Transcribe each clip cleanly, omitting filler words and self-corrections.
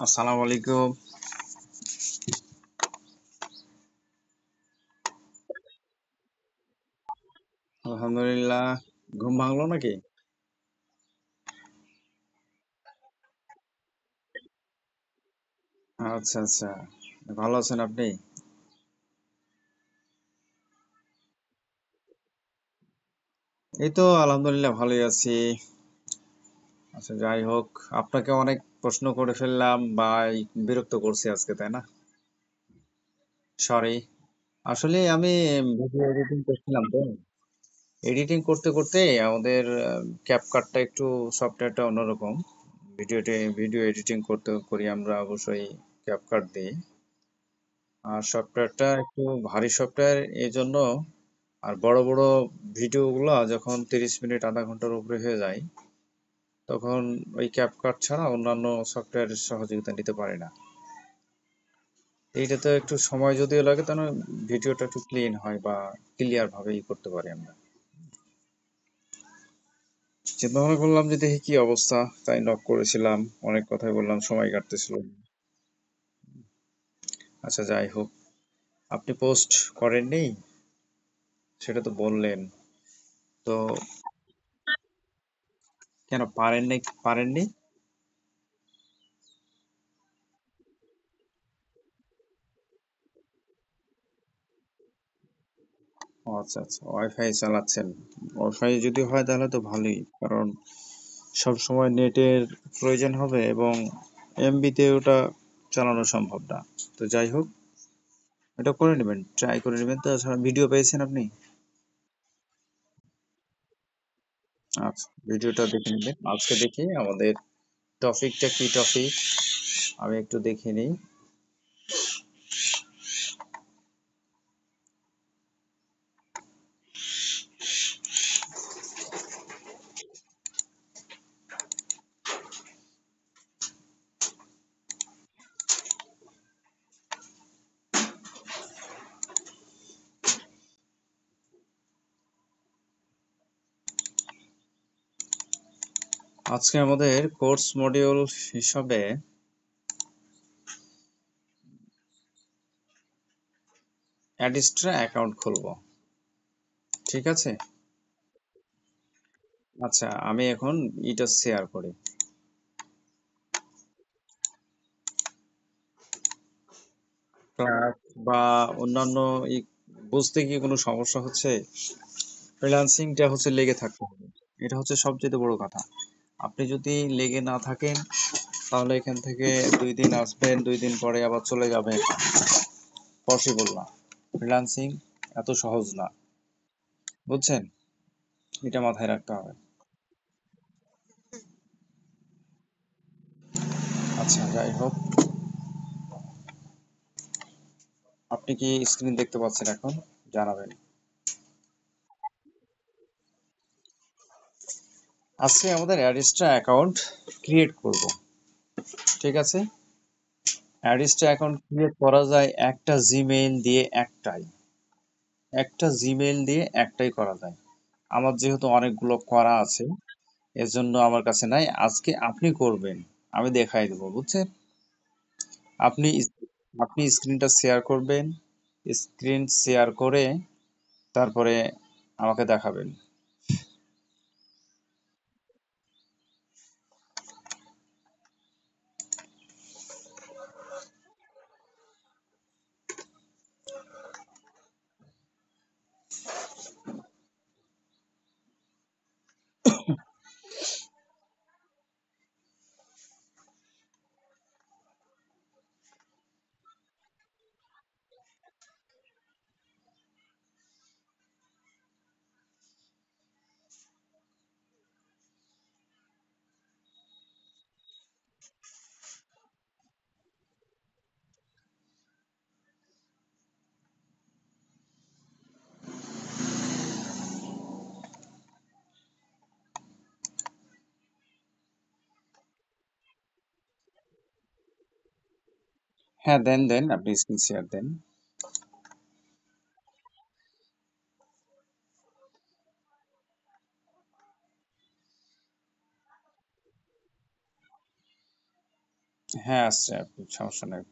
আসসালামু আলাইকুম। আলহামদুলিল্লাহ। ঘুম ভাঙলো নাকি? আচ্ছা আচ্ছা। ভালো আছেন আপনি? এই তো আলহামদুলিল্লাহ ভালোই আছি। আচ্ছা যাই হোক, আপনাকে অনেক প্রশ্ন করে ফেললাম বা বিরক্ত করছি আজকে, তাই না? সরি। আসলে আমি ভিডিও এডিটিং করছিলাম তো। এডিটিং করতে করতে আমাদের ক্যাপকাটটা একটু সফটওয়্যারটা অন্যরকম। ভিডিও এডিটিং করতে করি আমরা অবশ্যই ক্যাপকাট দিয়ে। আর সফটওয়্যারটা একটু ভারী সফটওয়্যার, এই জন্য। আর বড় বড় ভিডিওগুলো যখন 30 মিনিট আধা ঘন্টার উপরে হয়ে যায়, তখন ওই ক্যাপকাট ছাড়া অন্যান্য সফটওয়্যারের সহযোগিতা নিতে পারে না। এইটাতে একটু সময় যদিও লাগে, তাহলে ভিডিওটা একটু ক্লিন হয় বা ক্লিয়ার ভাবে করতে পারি আমরা। চিন্তা ভাবনা করলাম যে দেখি কি অবস্থা, তাই নক করেছিলাম। অনেক কথাই বললাম, সময় কাটতেছিল। আচ্ছা যাই হোক, আপনি পোস্ট করেননি সেটা তো বললেন। তো কেন পারেননি? ও আচ্ছা আচ্ছা, ওয়াইফাই চালাচ্ছেন। ওয়াইফাই যদি হয় তাহলে তো ভালোই, কারণ সব সময় নেটের প্রয়োজন হবে এবং এমবিতে ওটা চালানো সম্ভব না। তো যাই হোক, এটা করে নেবেন, ট্রাই করে নেবেন। তাছাড়া ভিডিও পেয়েছেন আপনি? আচ্ছা, ভিডিওটা দেখে নেবেন। আজকে দেখি আমাদের টপিকটা কি টপিক, আমি একটু দেখে নিই। আজকে আমাদের কোর্স মডিউল হিসাবে অ্যাডিস্ট্রা অ্যাকাউন্ট খুলবো। ঠিক আছে। আচ্ছা, আমি এখন এটা শেয়ার করি। ক্লাস বা অন্যান্য বুঝতে কি কোনো সমস্যা হচ্ছে? ফ্রিল্যান্সিংটা হচ্ছে লেগে থাকতে হবে। এটা হচ্ছে সবচেয়ে বড় কথা। আপনি যদি লেগে না থাকেন, তাহলে এখান থেকে 2 দিন আসবেন, 2 দিন পরে আবার চলে যাবেন। পসিবল না। ফ্রিল্যান্সিং এত সহজ না। বুঝছেন? এটা মাথায় রাখতে হবে। আচ্ছা যাই হোক, আপনি কি স্ক্রিন দেখতে পাচ্ছেন এখন? জানাবেন। আজকে আমাদের অ্যাডিস্ট্রা অ্যাকাউন্ট ক্রিয়েট করব। ঠিক আছে। অ্যাডিস্ট্রা অ্যাকাউন্ট ক্রিয়েট করা যায় একটা জিমেইল দিয়ে একটাই করা যায়। আমার যেহেতু অনেকগুলো করা আছে, এজন্য আমার কাছে নাই। আজকে আপনি করবেন, আমি দেখাই দেবো। বুঝছেন? আপনি আপনি স্ক্রিনটা শেয়ার করবেন। স্ক্রিন শেয়ার করে তারপরে আমাকে দেখাবেন। হ্যাঁ, দেন দেন, আপনি স্ক্রিন শেয়ার দেন। হ্যাঁ আসছে, আপনি সমস্যা নেই।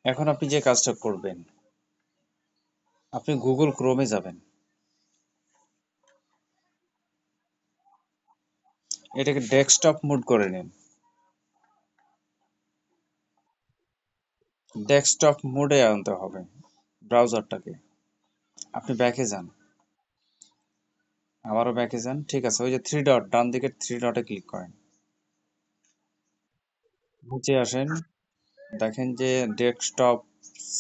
এখন আপনি যে কাজটা করবেন, আপনি গুগল ক্রোমে যাবেন। এটাকে ডেস্কটপ মোড করে নিন। ডেস্কটপ মোডে আনতে হবে ব্রাউজারটাকে। আপনি ব্যাকে যান, আবারও ব্যাকে যান। ঠিক আছে, ওই যে থ্রি ডট, ডান দিকের থ্রি ডটে ক্লিক করেন। নিচে আসেন, দেখেন যে ডেস্কটপ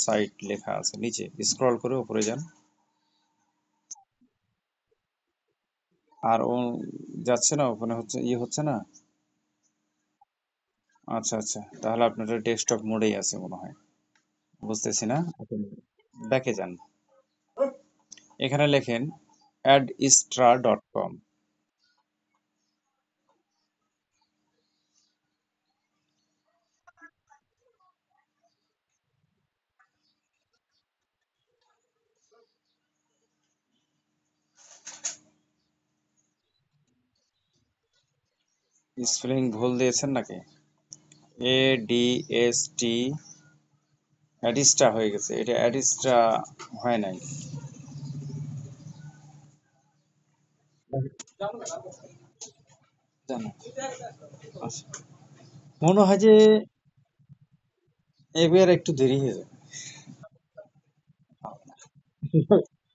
সাইট লেখা আছে, নিচে স্ক্রল করে উপরে যান। আর ও যাচ্ছে না, ওখানে হচ্ছে হচ্ছে না। আচ্ছা আচ্ছা, তাহলে আপনার ডেস্কটপ মোডেই আছে মনে হয়, বুঝতেছি না। ব্যাকে যান, এখানে লেখেন adistra.com। স্পেলিং ভুল দিয়েছেন নাকি? ADST, অ্যাডিস্টা হয়ে গেছে, এটা অ্যাডিস্ট্রা হয় নাই। জানো, আচ্ছা, মনে হয় যে এবার একটু দেরি হয়ে যাবে।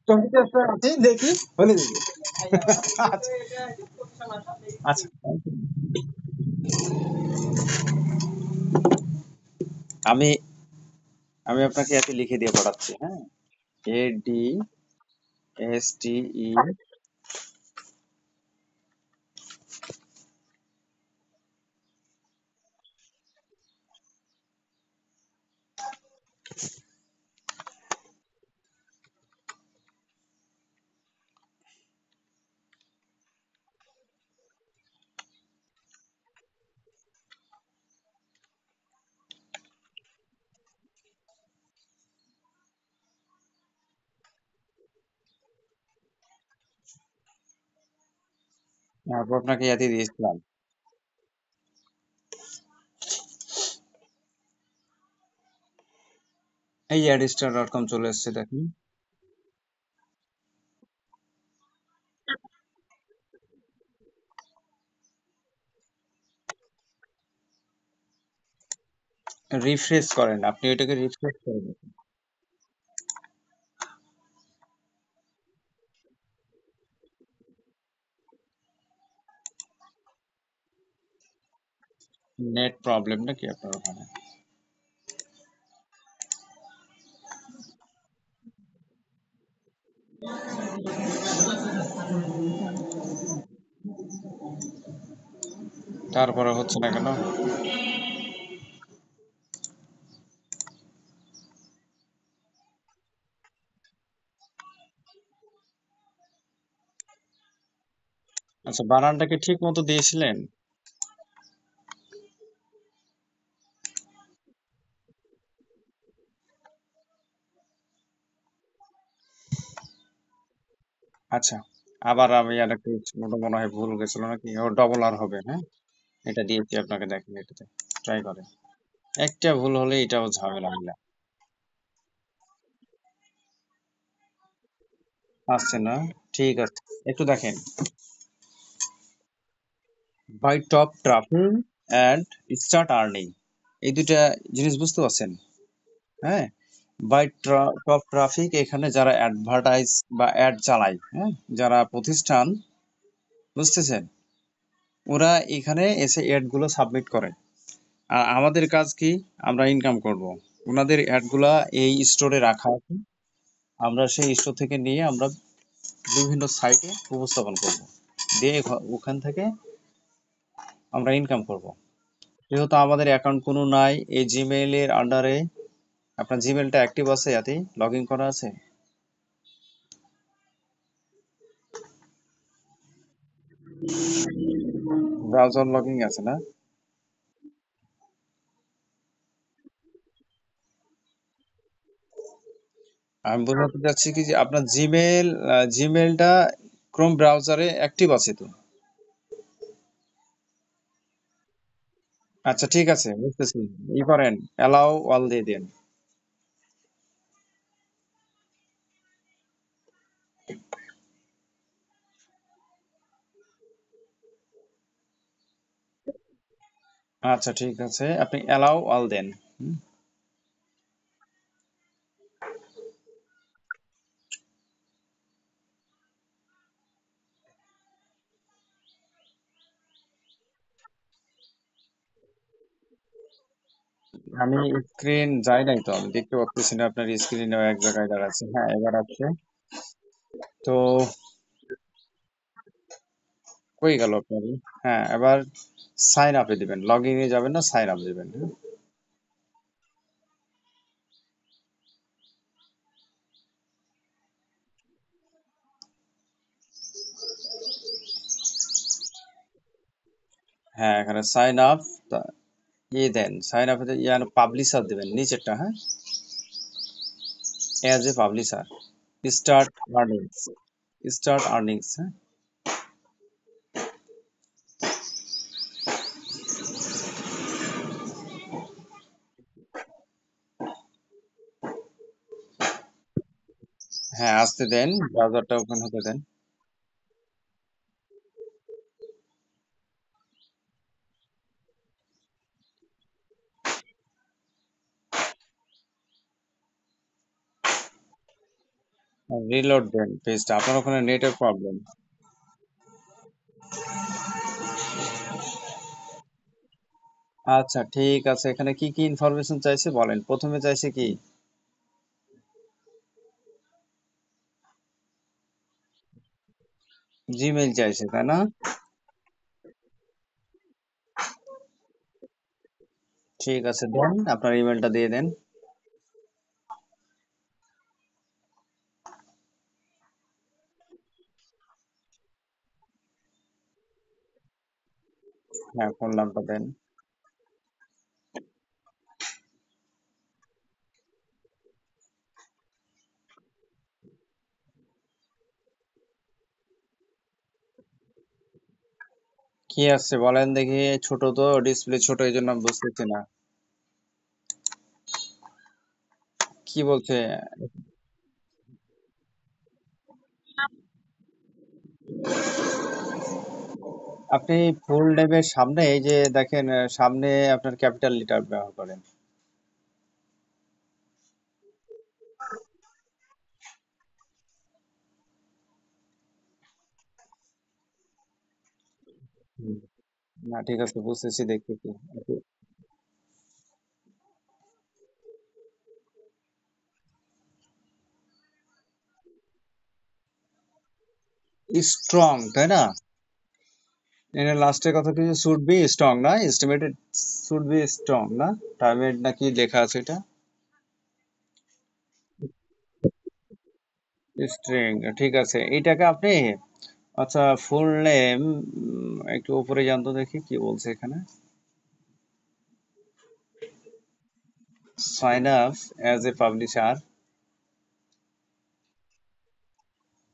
কম্পিউটারটা আছে, দেখি হলে দেখি। আচ্ছা আচ্ছা, আমি আমি আপনাকে এতে লিখে দিয়ে পড়াচ্ছি, হ্যাঁ। ADSTE। তারপর আপনাকে এতে দিয়েছিলাম। এই adistra.com চলে এসেছে, দেখুন। রিফ্রেশ করেন, আপনি ওইটাকে রিফ্রেশ করে দেখুন। নেট প্রবলেম নাকি আপনার ওখানে? তারপরে হচ্ছে না কেন? আচ্ছা, বানানটাকে ঠিক মতো দিয়েছিলেন? আচ্ছা, আবার আমি আর একটু মনে হয় ভুল গেছিল নাকি, ও ডবল আর হবে, হ্যাঁ। এটা দিয়েছি আপনাকে, দেখেন এটাতে ট্রাই করে। একটা ভুল হলে এটাও ঝামেলা মিলা। আসছে না? ঠিক আছে, একটু দেখেন। Buy top traffic and start earning, এই দুইটা জিনিস বুঝতে পারছেন? হ্যাঁ, বাই টপ ট্রাফিক, এখানে যারা অ্যাডভার্টাইজ বা অ্যাড চালায়, হ্যাঁ, যারা প্রতিষ্ঠান, বুঝতেছেন, ওরা এখানে এসে অ্যাড গুলো সাবমিট করে। আর আমাদের কাজ কি? আমরা ইনকাম করব। ওনাদের অ্যাড গুলা এই স্টোরে রাখা আছে, আমরা সেই স্টোর থেকে নিয়ে আমরা বিভিন্ন সাইটে উপস্থাপন করব, দিয়ে ওখান থেকে আমরা ইনকাম করব। যেহেতু আমাদের অ্যাকাউন্ট কোনো নাই এই জিমেইল এর আন্ডারে, আপনার জিমেইলটা অ্যাক্টিভ আছে, ইয়াতে লগ ইন করা আছে? ব্রাউজার লগইন আছে না? আমি বোঝাতে চাচ্ছি কি যে আপনার জিমেইলটা ক্রোম ব্রাউজারে অ্যাক্টিভ আছে তো? আচ্ছা ঠিক আছে, বুঝতেছি। ই করেন, অ্যালাউ অল দিয়ে দেন। আচ্ছা ঠিক আছে, আপনি অ্যালাউ অল দেন। হুম, আমি স্ক্রিন যাই নাই তো, আমি দেখতে পাচ্ছি না আপনার স্ক্রিনেও এক জায়গায় দাঁড়াচ্ছে। হ্যাঁ, এবার আছে। তো কই গেল আপনার হ্যাঁ, এবার সাইন আপে দিবেন, লগ ইনে যাবেন না, সাইন আপ দিবেন। হ্যাঁ, হ্যাঁ, এখানে সাইন আপ ইয়ে দেন, সাইন আপে ইয়ান পাবলিশার দেবেন নিচেরটা। হ্যাঁ, as a publisher, start earnings, start earnings. হ্যাঁ, হ্যাঁ আসতে দেন, ব্রাউজারটা ওপেন হতে দেন। রিলোড দেন পেজটা, আপনার ওখানে নেটের প্রবলেম। আচ্ছা ঠিক আছে, এখানে কি কি ইনফরমেশন চাইছে বলেন। প্রথমে চাইছে কি? জিমেইল চাইছে, তাই না? ঠিক আছে, দেন আপনার ইমেলটা দিয়ে দেন। হ্যাঁ, ফোন নাম্বার দেন। কি আসছে বলেন দেখি। ছোট তো, ডিসপ্লে ছোট, এই জন্য আমি বুঝতেছি না কি বলছে। আপনি ফুল নেমের সামনে এই যে দেখেন, সামনে আপনার ক্যাপিটাল লেটার ব্যবহার করেন। হুম, না ঠিক আছে, বুঝতেছি, দেখতেছি। স্ট্রং, তাই না? এর লাস্টের কথা কিছু শুড বি স্ট্রং না, এস্টিমেটেড শুড বি স্ট্রং না, টার্মেট নাকি লেখা আছে এটা। স্ট্রিং, ঠিক আছে, এইটাকে আপনি, আচ্ছা ফুল নেম, একটু উপরে জানতো দেখি কি বলছে এখানে। Sign up as a publisher,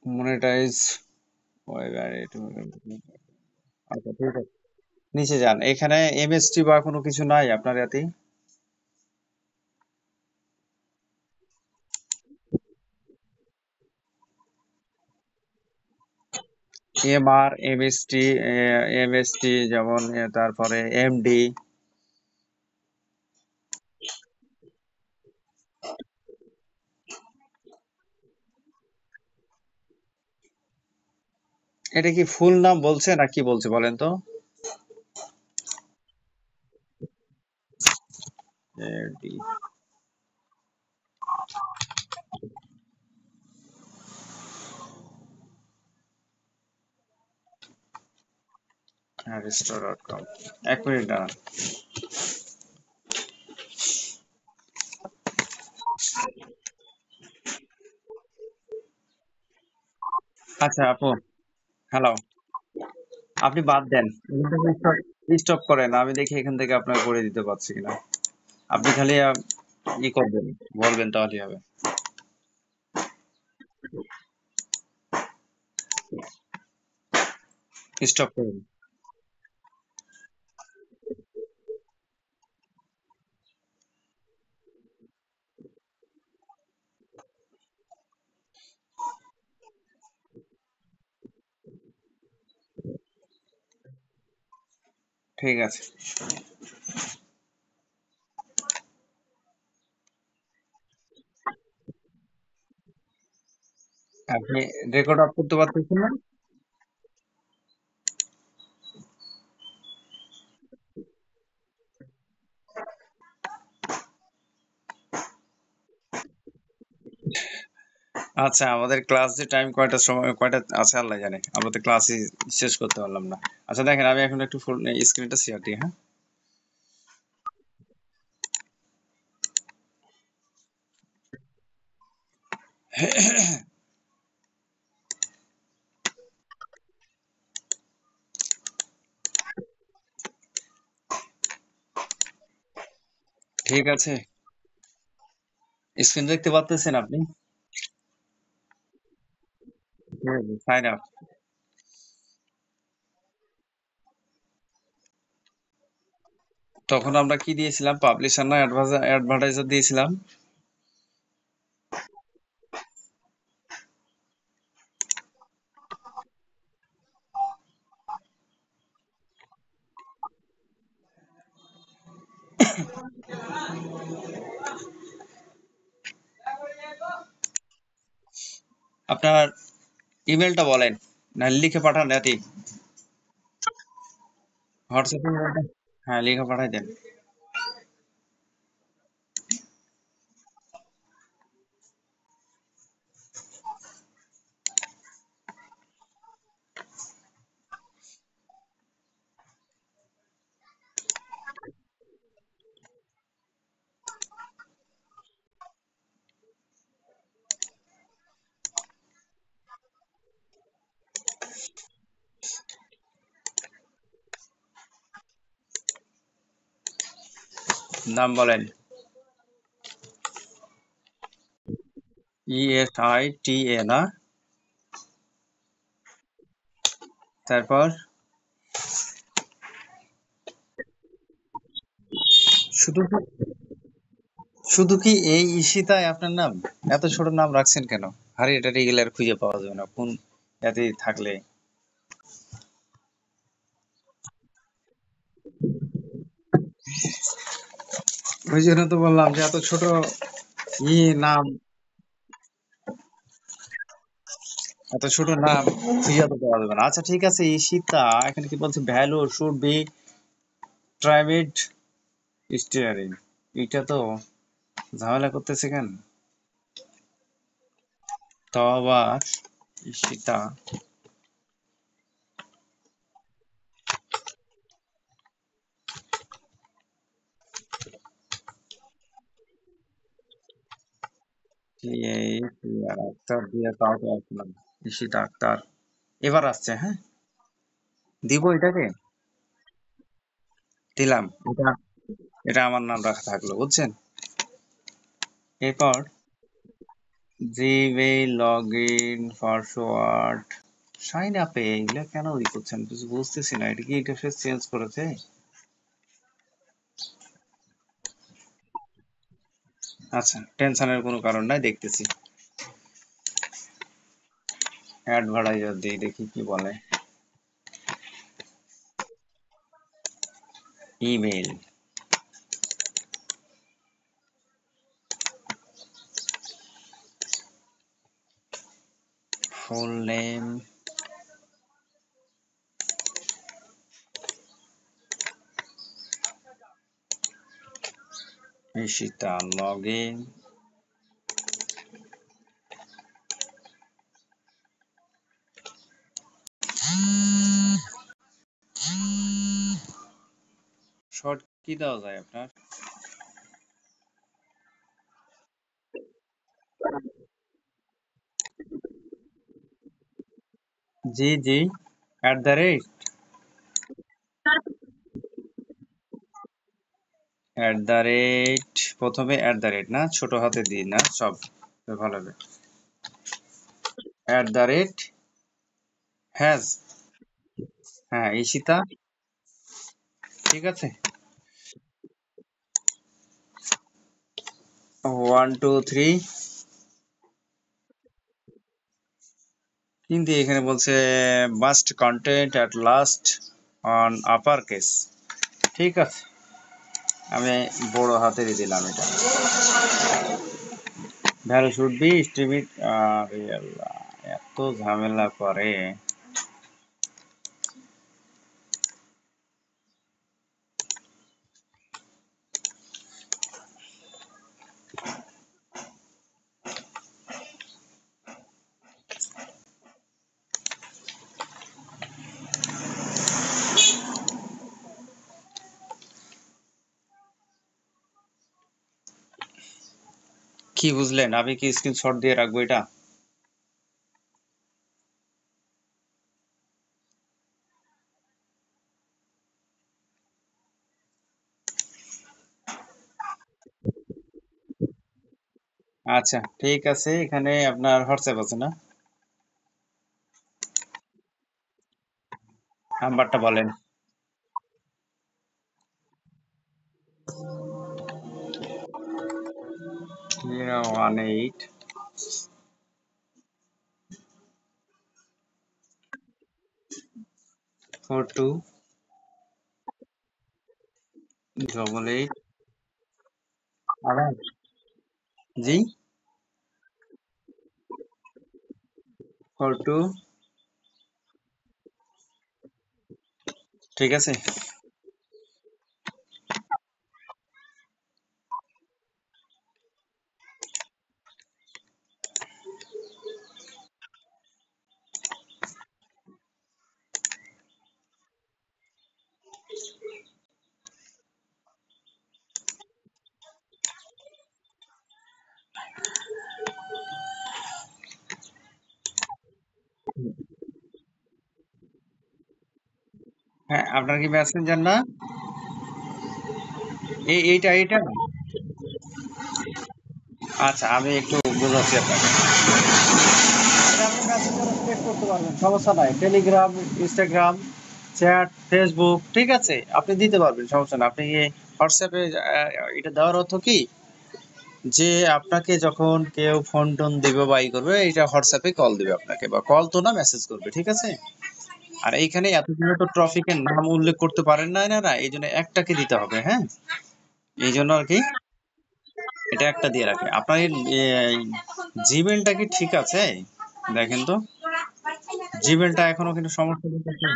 monetise, আচ্ছা ঠিক আছে, নিচে যান, এখানে এমএসটি বা কোনো কিছু নাই আপনার এতে? এমআর, এমএসটি, এমএসটি যেমন, তারপরে এমডি। এটা কি ফুল নাম বলছে না কি বলছে বলেন তো? এমডি, রেস্টোর.কম, এক মিনিট দাঁড়ান। আচ্ছা আপু, হ্যালো, আপনি বাদ দেন, স্টপ করেন, আমি দেখি এখান থেকে আপনার করে দিতে পারছি কিনা। আপনি খালি ই করবেন, বলবেন তাহলেই হবে। স্টপ করুন। ঠিক আছে। আপনি রেকর্ড অফ করতে পারতেছেন না? আচ্ছা, আমাদের ক্লাস যে টাইম কয়টার সময় কয়টা আছে আল্লাহ জানে, আমরা তো ক্লাসই শেষ করতে পারলাম না। আচ্ছা দেখেন, আমি এখন একটু ফুল স্ক্রিনটা শেয়ার দিই, হ্যাঁ। ঠিক আছে, স্ক্রিন দেখতে পাচ্ছেন আপনি? Sign up. তখন আমরা কি দিয়েছিলাম, পাবলিশার না অ্যাডভার্টাইজার দিয়েছিলাম? আপনার ইমেলটা বলেন, না লিখে পাঠান নাকি? হোয়াটসঅ্যাপে ইমেলটা, হ্যাঁ লিখে পাঠাই দেন। নাম বলেন। ESITA না? তারপর শুধু শুধু কি এই ঈশিতায় আপনার নাম? এত ছোট নাম রাখছেন কেন? হারিয়ে টারিয়ে গেলে আর খুঁজে পাওয়া যাবে না কোন এতে থাকলে। ওই জন্য তো বললাম যে এত ছোট নাম, এত ছোট নাম খুঁজে তো পাওয়া যাবে না। আচ্ছা ঠিক আছে, ঈশিতা এখানে কি বলছে, ভ্যালু শুড বি ট্রাইমেড স্টিয়ারিং। এটা তো ঝামেলা করতেছে কেন? তাও আবার ঈশিতা। আক্তার দিয়ে তাও তো আসলাম। ঈশিতা আক্তার এবার আসছে, হ্যাঁ। দিব এটাকে, দিলাম এটা। এটা আমার নাম রাখা থাকলো, বুঝছেন। এরপর Gmail log in password sign আপে এগুলা কেন ই করছেন কিছু বুঝতেছি না। এটা কি ইন্টারফেস চেঞ্জ করেছে? আচ্ছা, টেনশনের কোনো কারণ নাই, দেখতেছি। অ্যাডভার্টাইজার দিই, দেখি কি বলে। Email, full name, Ishita log in. Short কি দেওয়া যায় আপনার? জি জি, at the rate. At the rate, প্রথমে অ্যাট দ্য রেট না, ছোট হাতে দিই না সব, ভালো হবে। অ্যাট দ্য রেট হ্যাজ, হ্যাঁ ঈশিতা, ঠিক আছে। 1 2 3, কিন্তু এখানে বলছে must content at last on upper case. ঠিক আছে, আমি বড় হাতেরই দিলাম এটা। ভ্যালু শুড বি স্ট্রিমিট। আরে আল্লাহ, এত ঝামেলা করে। কি বুঝলেন? আমি কি স্ক্রিনশট দিয়ে রাখবো এটা? আচ্ছা ঠিক আছে, এখানে আপনার হোয়াটসঅ্যাপ আছে না? নাম্বারটা বলেন। 018 42 88। আবার জি, 42। ঠিক আছে। হ্যাঁ, আপনার কি মেসেঞ্জার না? এইটা। আচ্ছা, আমি একটু বোঝাচ্ছি আপনাকে। এটা আপনি মেসেঞ্জারে সেট করতে পারবেন, সমস্যা নাই। টেলিগ্রাম, ইনস্টাগ্রাম, চ্যাট, ফেসবুক, ঠিক আছে, আপনি দিতে পারবেন, সমস্যা না। আপনি হোয়াটসঅ্যাপে এটা দেওয়ার অর্থ কি, যে আপনাকে যখন কেউ ফোন টোন দিবে বা ই করবে, এটা হোয়াটসঅ্যাপে কল দিবে আপনাকে, বা কল তো না, মেসেজ করবে, ঠিক আছে। আর এইখানে এতদিন তো ট্রফিকের নাম উল্লেখ করতে পারেন না, না, এই জন্য একটাকে দিতে হবে, হ্যাঁ। এই জন্য আর কি এটা একটা দিয়ে রাখে। আপনার জিমেলটা কি ঠিক আছে? দেখেন তো, জিমেলটা এখনো কিন্তু সমস্যা দিতেছে।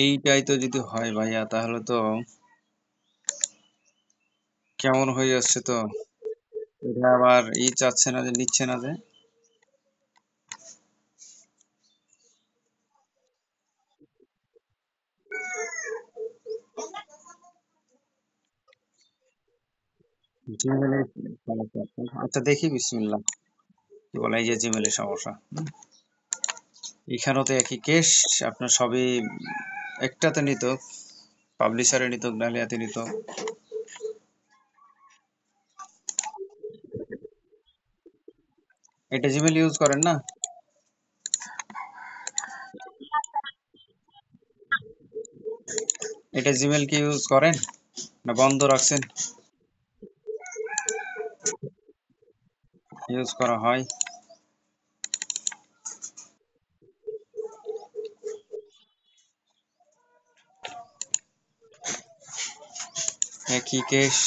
এইটাই তো যদি হয় ভাইয়া, তাহলে তো কেমন হয়ে যাচ্ছে তো। এটা আবার চাচ্ছে না, যে নিচ্ছে না, যে জিমেলের সমস্যা। আচ্ছা দেখি, বিসমিল্লাহ। কি বলে, এই যে জিমেলের সমস্যা। এখানেও তো একই কেস। আপনার সবই একটাতে নিত, পাবলিশারে নিত, নালিয়াতে নিত। এটা জিমেল ইউজ করেন না? এটা জিমেল কি ইউজ করেন, না বন্ধ রাখছেন? ইউজ করা হয়। একই কেস।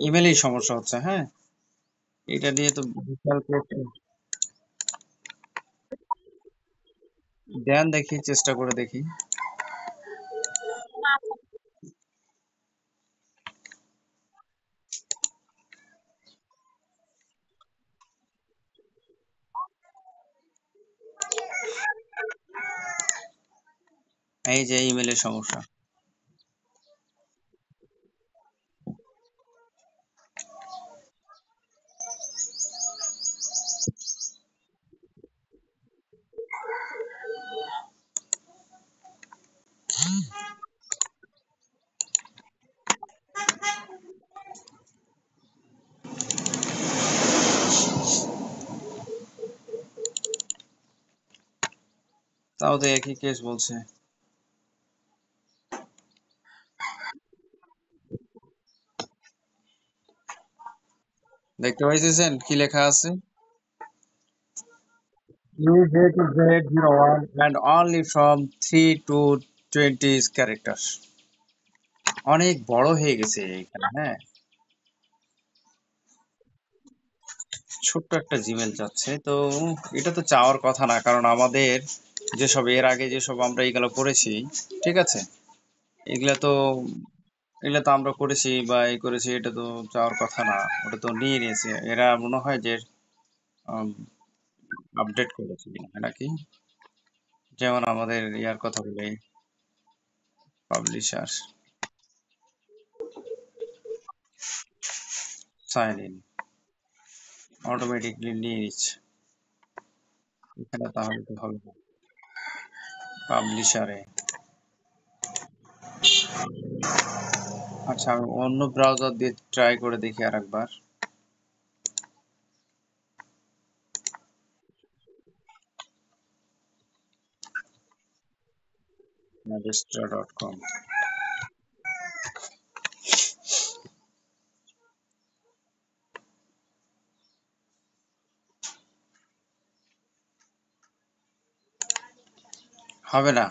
ইমেলেই সমস্যা হচ্ছে, হ্যাঁ। এটা দিয়ে তো বিশাল কেস। দেন দেখি, চেষ্টা করে দেখি। এই যে ইমেলের সমস্যা। তাও তো একই কেস বলছে। দেখতে পাইতেছেন কি লেখা আছে? Use A to Z01 and only from 3 to 20 characters. অনেক বড় হয়ে গেছে এখানে, হ্যাঁ। ছোট্ট একটা জিমেল চাচ্ছে তো। এটা তো চাওয়ার কথা না, কারণ আমাদের যেসব এর আগে যেসব আমরা এগুলো করেছি, ঠিক আছে, এগুলা তো এগুলা তো আমরা করেছি বা এই করেছি, এটা তো চাওয়ার কথা না। ওটা তো নিয়ে নিয়েছে এরা, মনে হয় যে আপডেট করেছে নাকি। যেমন আমাদের ইয়ার কথা বলে, পাবলিশার সাইন ইন অটোমেটিকলি নিয়ে নিচ্ছে এখানে, তাহলে তো হবে না। পাবলিশারে, আচ্ছা আমি অন্য ব্রাউজার দিয়ে ট্রাই করে দেখি আরেকবার। Navistra.com। হবে না,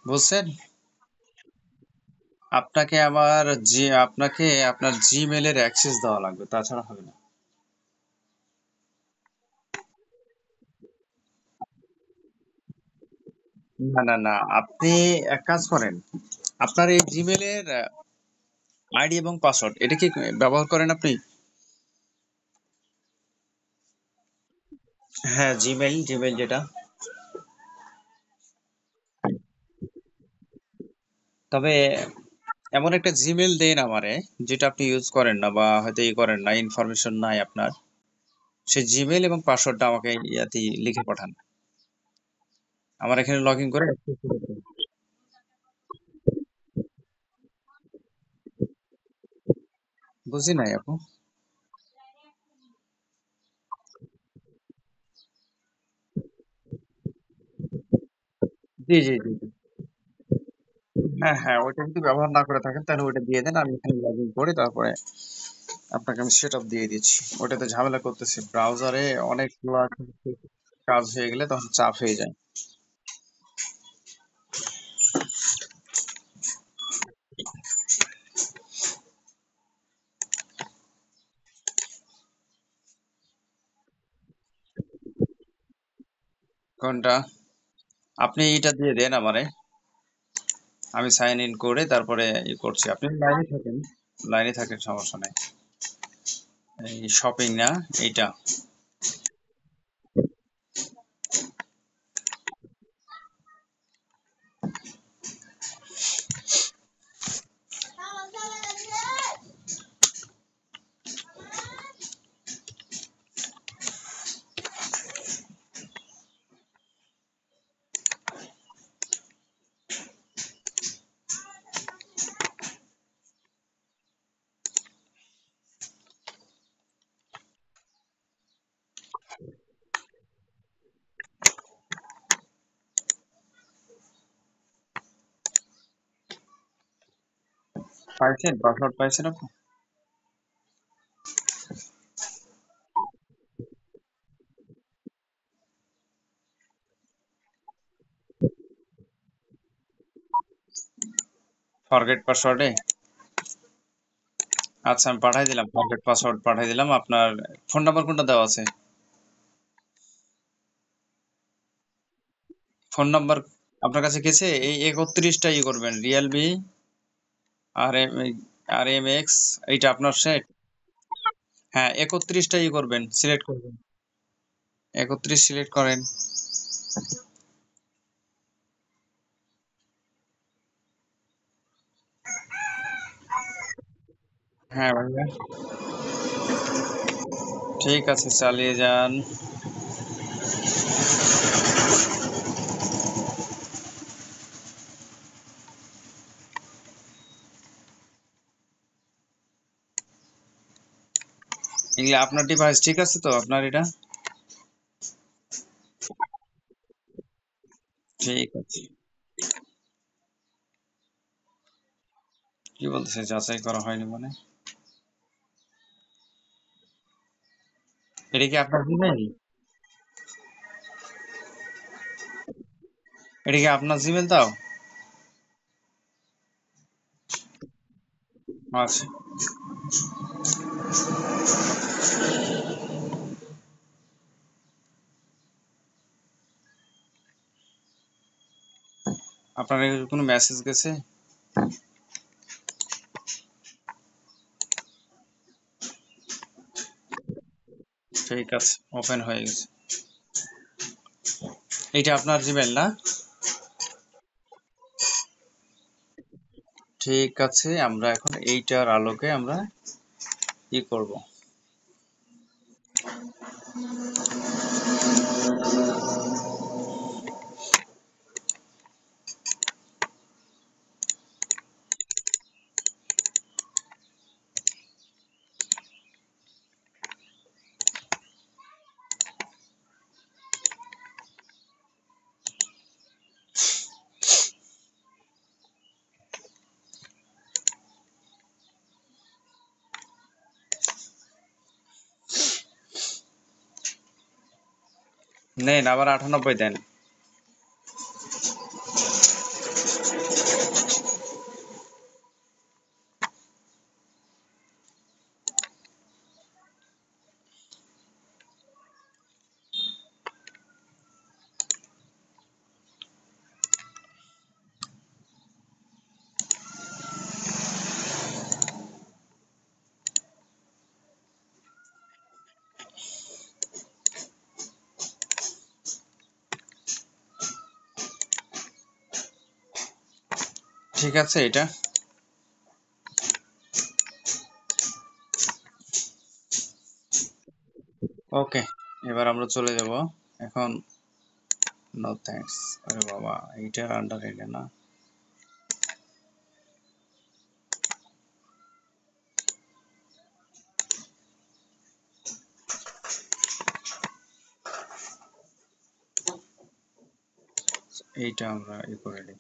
বুঝছেন? আপনাকে আপনার জিমেলের অ্যাক্সেস দেওয়া লাগবে, তাছাড়া হবে না। না না না, আপনি এক কাজ করেন, আপনার এই জিমেলের আইডি এবং পাসওয়ার্ড এটা কি ব্যবহার করেন আপনি? হ্যাঁ, জিমেল জিমেল যেটা। তবে এমন একটা জিমেল দেন আমারে, যেটা আপনি ইউজ করেন না বা হয়তো ই করেন না, ইনফরমেশন নাই আপনার, সেই জিমেল এবং পাসওয়ার্ডটা আমাকে ইয়াতে লিখে পাঠান। আমার এখানে লগ ইন করে access করে দেবেন। বুঝি নাই আপু। জি জি জি জি। হ্যাঁ হ্যাঁ, ওইটা যদি ব্যবহার না করে থাকেন তাহলে ওইটা দিয়ে দেন, আমি এখানে লগ ইন করে তারপরে আপনাকে আমি সেট আপ দিয়ে দিচ্ছি। ওটাতে ঝামেলা করতেছি, ব্রাউজারে অনেকগুলো কাজ হয়ে গেলে তখন চাপ হয়ে যায়। কোনটা? আপনি এইটা দিয়ে দেন আমারে, আমি সাইন ইন করে তারপরে ই করছি। আপনি লাইনে থাকেন, লাইনে থাকেন, সমস্যা নাই। এই শপিং না, এইটা। পাইছেন পাসওয়ার্ড, পাইছেন আপনি? ফরগেট পাসওয়ার্ডে, আচ্ছা আমি পাঠাই দিলাম, ফরগেট পাসওয়ার্ড পাঠাই দিলাম। আপনার ফোন নাম্বার কোনটা দেওয়া আছে? ফোন নাম্বার আপনার কাছে গেছে? এই 31টা ই করবেন, রিয়েলমি আর এম আর এম এক্স, এইটা আপনার সেট। হ্যাঁ, 31টা ই করবেন, সিলেক্ট করবেন। 31 সিলেক্ট করেন। হ্যাঁ ভাইয়া, ঠিক আছে, চালিয়ে যান। এগুলা আপনার ডিভাইস ঠিক আছে তো, আপনার এটা? ঠিক আছে। কি বলতেছে যাচাই করা হয়নি মানে? এটা কি আপনার জিমেইল? এটা কি আপনার জিমেইল তাও? আচ্ছা, আপনার কোনো মেসেজ গেছে? ঠিক আছে, ওপেন হয়ে গেছে। এটা আপনার জিমেইল না? ঠিক আছে, আমরা এখন এইটার আলোকে আমরা কি করব? নেন আবার 98 দেন। ঠিক আছে এটা। ওকে, এবার আমরা চলে যাব এখন। No thanks. আরে বাবা, এইটা আন্ডার এটা না। এইটা আমরা করে দিই।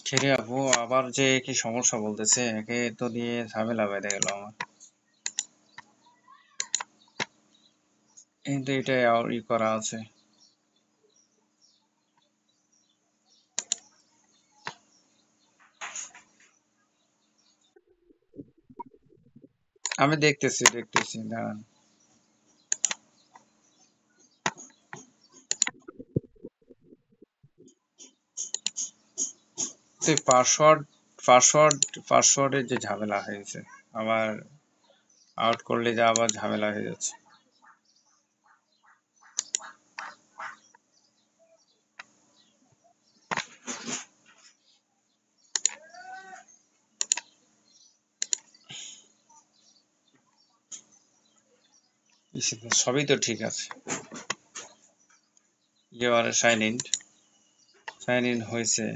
ছেড়ে আপু আবার যে কি সমস্যা বলতেছে, একে তো দিয়ে ঝামেলা বেঁধে গেল আমার। কিন্তু এটা আর করা আছে। আমি দেখতেছি দেখতেছি, দাঁড়ান। তো পাসওয়ার্ড পাসওয়ার্ড পাসওয়ার্ডের যে ঝামেলা হয়েছে, আবার আউট করলে যা আবার ঝামেলা হয়ে যাচ্ছে। সবই তো ঠিক আছে। ইউআর সাইন ইন হয়েছে।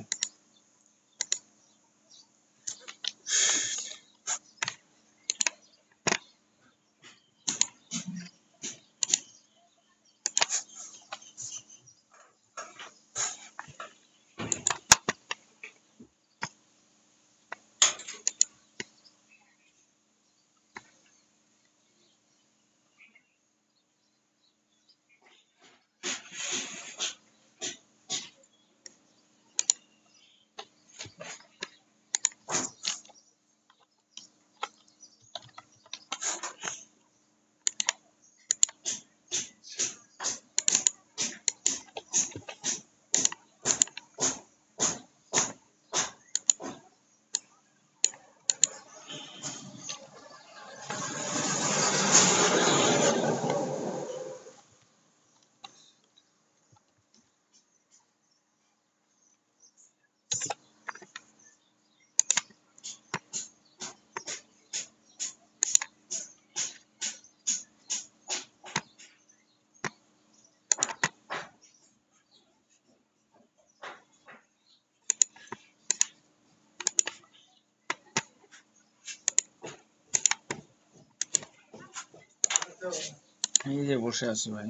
এই যে বসে আছি ভাই।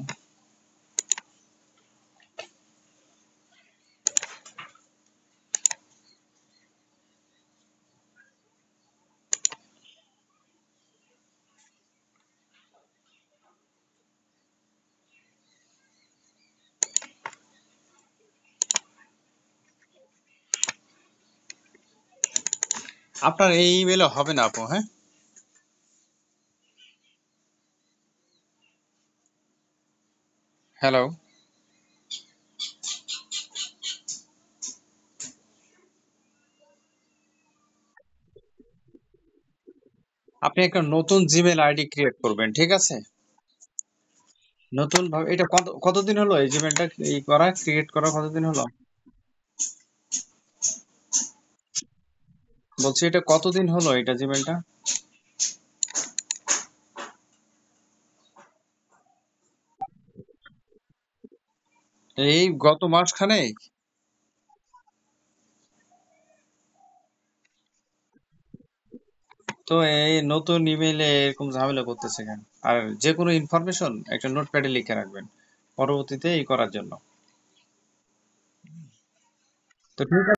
আপনার এই ইমেলে হবে না আপু, হ্যাঁ? হ্যালো, আপনি একটা নতুন জিমেল আইডি ক্রিয়েট করবেন, ঠিক আছে? নতুন ভাবে এটা কতদিন হলো এই জিমেলটা এই করা ক্রিয়েট করা কতদিন হলো? বলছি এটা কতদিন হলো এটা জিমেলটা? এই গত মাসখানেক? তো এই নতুন ইমেইলে এরকম ঝামেলা করতেছে কেন? আর যে কোনো ইনফরমেশন একটা নোটপ্যাডে লিখে রাখবেন পরবর্তীতে এই করার জন্য। তো ঠিক আছে।